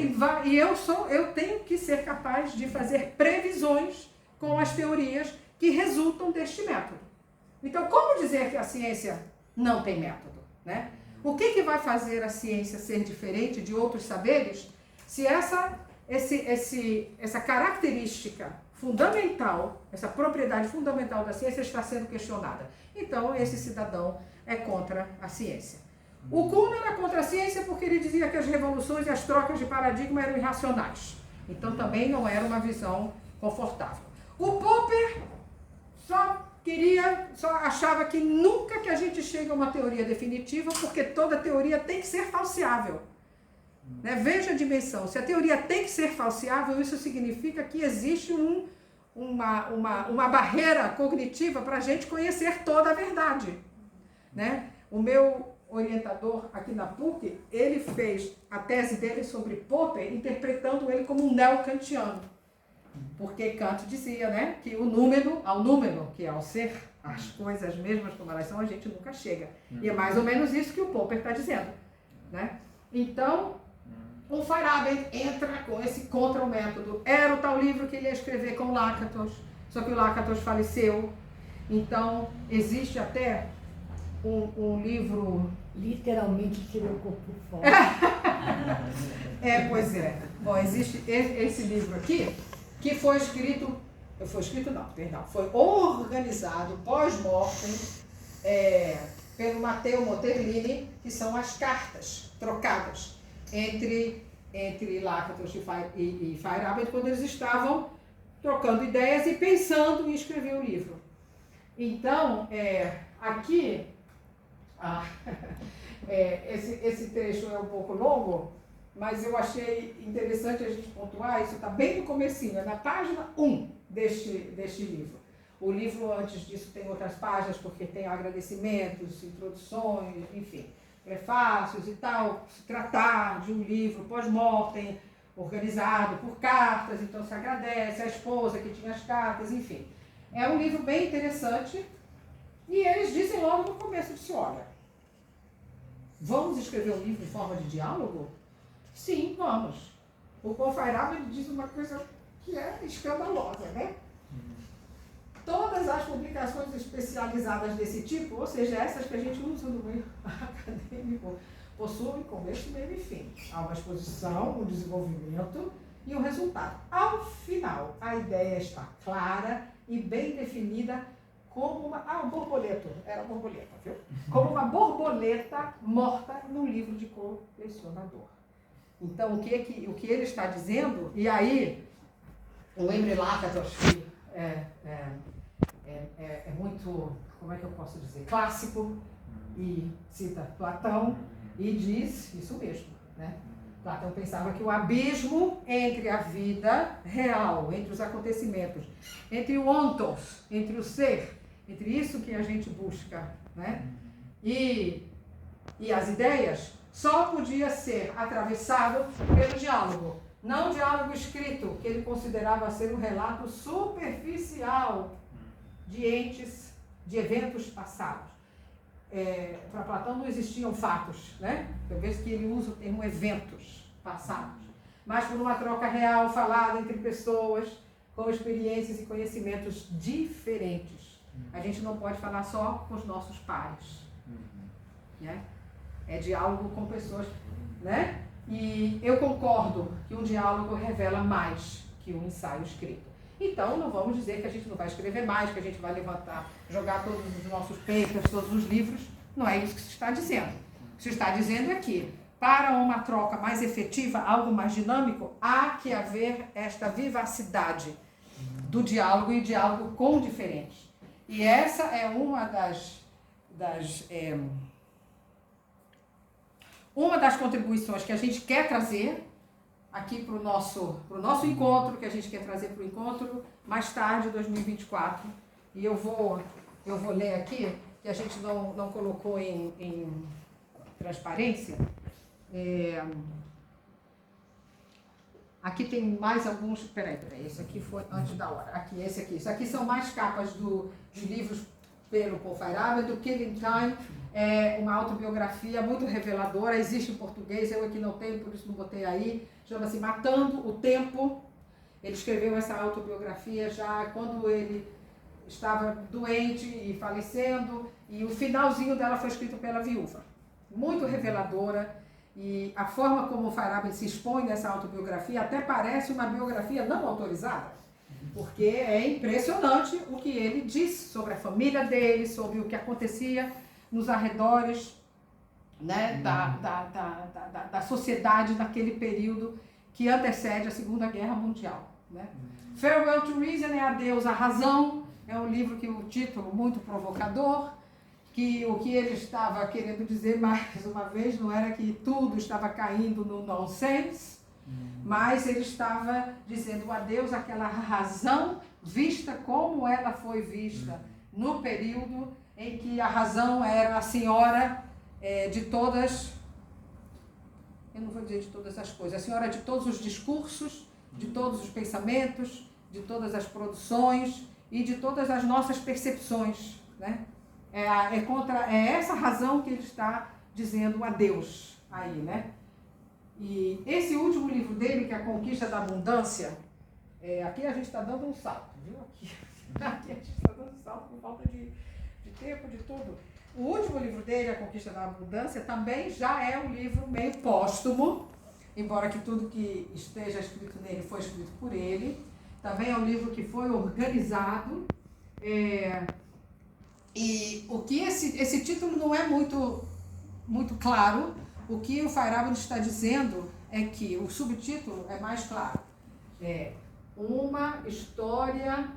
eu tenho que ser capaz de fazer previsões com as teorias que resultam deste método. Então, como dizer que a ciência não tem método, né? O que vai fazer a ciência ser diferente de outros saberes se essa característica fundamental, essa propriedade fundamental da ciência está sendo questionada? Então, esse cidadão é contra a ciência. O Kuhn era contra a ciência porque ele dizia que as revoluções e as trocas de paradigma eram irracionais. Então, também não era uma visão confortável. O Popper só achava que nunca que a gente chega a uma teoria definitiva, porque toda teoria tem que ser falseável. Né? Veja a dimensão. Se a teoria tem que ser falseável, isso significa que existe uma barreira cognitiva para a gente conhecer toda a verdade. Né? O meu orientador aqui na PUC, ele fez a tese dele sobre Popper, interpretando ele como um neo-kantiano. Porque Kant dizia, né, que ao número, que ao ser as coisas mesmas como elas são, a gente nunca chega. E é mais ou menos isso que o Popper está dizendo. Né? Então, o Feyerabend entra com esse contra o método. Era o tal livro que ele ia escrever com Lakatos, só que o Lakatos faleceu. Então, existe até um livro... Literalmente tirou o corpo fora. Pois é. Bom, existe esse livro aqui, que foi organizado pós-mortem pelo Matteo Motellini, que são as cartas trocadas entre Lakatos e Feyerabend, quando eles estavam trocando ideias e pensando em escrever o livro. Então, aqui, esse trecho é um pouco longo, mas eu achei interessante a gente pontuar, isso está bem no comecinho, é na página 1 deste livro. O livro, antes disso, tem outras páginas, porque tem agradecimentos, introduções, enfim, prefácios e tal, se tratar de um livro pós-mortem, organizado por cartas, então se agradece a esposa que tinha as cartas, enfim. É um livro bem interessante e eles dizem logo no começo, disse, olha, vamos escrever um livro em forma de diálogo? Sim, vamos. O Paul Feyerabend diz uma coisa que é escandalosa, né? Todas as publicações especializadas desse tipo, ou seja, essas que a gente usa no meio acadêmico, possuem começo, meio e fim. Há uma exposição, um desenvolvimento e um resultado. Ao final, a ideia está clara e bem definida como uma... Ah, o borboleto. Era borboleta, viu? Como uma borboleta morta num livro de colecionador. Então, o que ele está dizendo, e aí, o Emile Lakatos é muito, como é que eu posso dizer, clássico, e cita Platão, e diz isso mesmo, né? Platão pensava que o abismo entre a vida real, entre os acontecimentos, entre o ontos, entre o ser, entre isso que a gente busca, né? E as ideias, só podia ser atravessado pelo diálogo. Não o diálogo escrito, que ele considerava ser um relato superficial de entes, de eventos passados. Para Platão não existiam fatos, né? Eu vejo que ele usa o termo eventos passados, mas por uma troca real, falada entre pessoas com experiências e conhecimentos diferentes. A gente não pode falar só com os nossos pares, né? É diálogo com pessoas, né? E eu concordo que um diálogo revela mais que um ensaio escrito. Então, não vamos dizer que a gente não vai escrever mais, que a gente vai levantar, jogar todos os nossos papers, todos os livros. Não é isso que se está dizendo. O que se está dizendo é que, para uma troca mais efetiva, algo mais dinâmico, há que haver esta vivacidade do diálogo e diálogo com diferentes. E essa é uma das contribuições que a gente quer trazer aqui para o nosso encontro, que a gente quer trazer para o encontro mais tarde, 2024. E eu vou ler aqui, que a gente não colocou em transparência. Aqui tem mais alguns... Peraí, esse aqui foi antes da hora. Aqui, esse aqui. Isso aqui são mais capas de livros pelo Paul Feyerabend. Do Killing Time é uma autobiografia muito reveladora. Existe em português, eu aqui não tenho, por isso não botei aí. Chama-se Matando o Tempo. Ele escreveu essa autobiografia já quando ele estava doente e falecendo. E o finalzinho dela foi escrito pela viúva. Muito reveladora. E a forma como o Feyerabend se expõe nessa autobiografia até parece uma biografia não autorizada, porque é impressionante o que ele diz sobre a família dele, sobre o que acontecia nos arredores, né, da sociedade naquele período que antecede a Segunda Guerra Mundial. Né? Farewell to Reason é Adeus à Razão, é um livro que o título muito provocador, que o que ele estava querendo dizer mais uma vez não era que tudo estava caindo no nonsense, mas ele estava dizendo adeus àquela razão vista como ela foi vista no período em que a razão era a senhora de todas, eu não vou dizer de todas as coisas, a senhora de todos os discursos, de todos os pensamentos, de todas as produções e de todas as nossas percepções, né? É essa razão que ele está dizendo adeus aí, né? E esse último livro dele, que é A Conquista da Abundância, aqui a gente está dando um salto, viu? Aqui a gente está dando um salto por falta de tempo, de tudo. O último livro dele, A Conquista da Abundância, também já é um livro meio póstumo, embora que tudo que esteja escrito nele foi escrito por ele. Também é um livro que foi organizado. E o que esse título não é muito claro. O que o Feyerabend está dizendo é que o subtítulo é mais claro. É uma história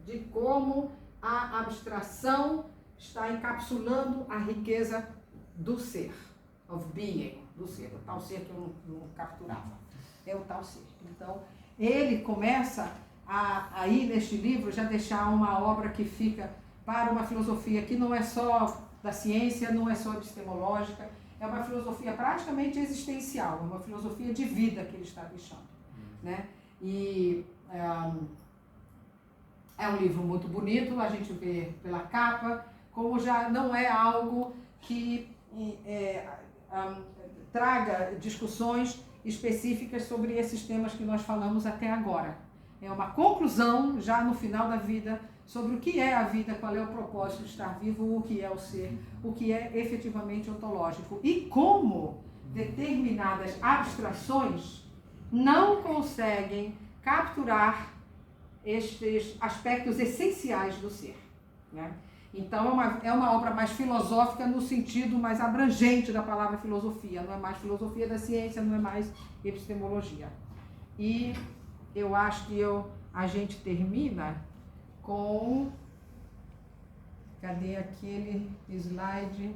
de como a abstração está encapsulando a riqueza do ser, of being, do ser, o tal ser que eu não capturava. É o tal ser. Então, ele começa aí neste livro já deixar uma obra que fica para uma filosofia que não é só da ciência, não é só epistemológica, é uma filosofia praticamente existencial, é uma filosofia de vida que ele está deixando, né? E é um livro muito bonito, a gente vê pela capa, como já não é algo que traga discussões específicas sobre esses temas que nós falamos até agora. É uma conclusão, já no final da vida, sobre o que é a vida, qual é o propósito de estar vivo, o que é o ser, o que é efetivamente ontológico. E como determinadas abstrações não conseguem capturar estes aspectos essenciais do ser, né? Então é uma obra mais filosófica no sentido mais abrangente da palavra filosofia, não é mais filosofia da ciência, não é mais epistemologia. E eu acho que a gente termina com... Cadê aquele slide?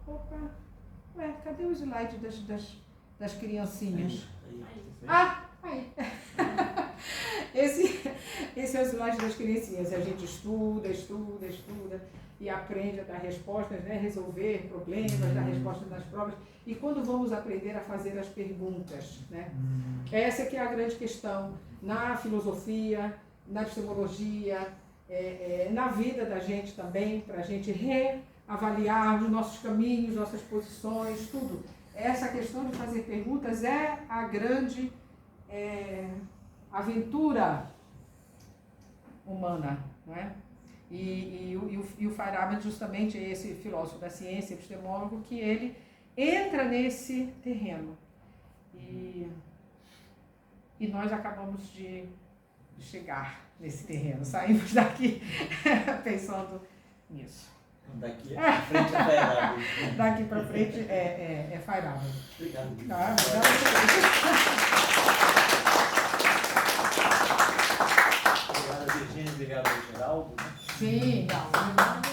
Opa! Ué, cadê o slide das criancinhas? Ah, aí! Esse é o slide das criancinhas. A gente estuda e aprende a dar respostas, né? Resolver problemas, dar respostas nas provas. E quando vamos aprender a fazer as perguntas, né? Essa que é a grande questão na filosofia, na epistemologia, na vida da gente também, para a gente reavaliar os nossos caminhos, nossas posições, tudo. Essa questão de fazer perguntas é a grande aventura humana, não é? E o Feyerabend justamente é esse filósofo da ciência, epistemólogo, que ele entra nesse terreno. E nós acabamos de chegar nesse terreno, saímos daqui pensando nisso. Daqui para frente é Feyerabend. Daqui para frente é Feyerabend. Obrigado. Tá? Obrigado, Virgínia. Obrigado, Geraldo. Sim,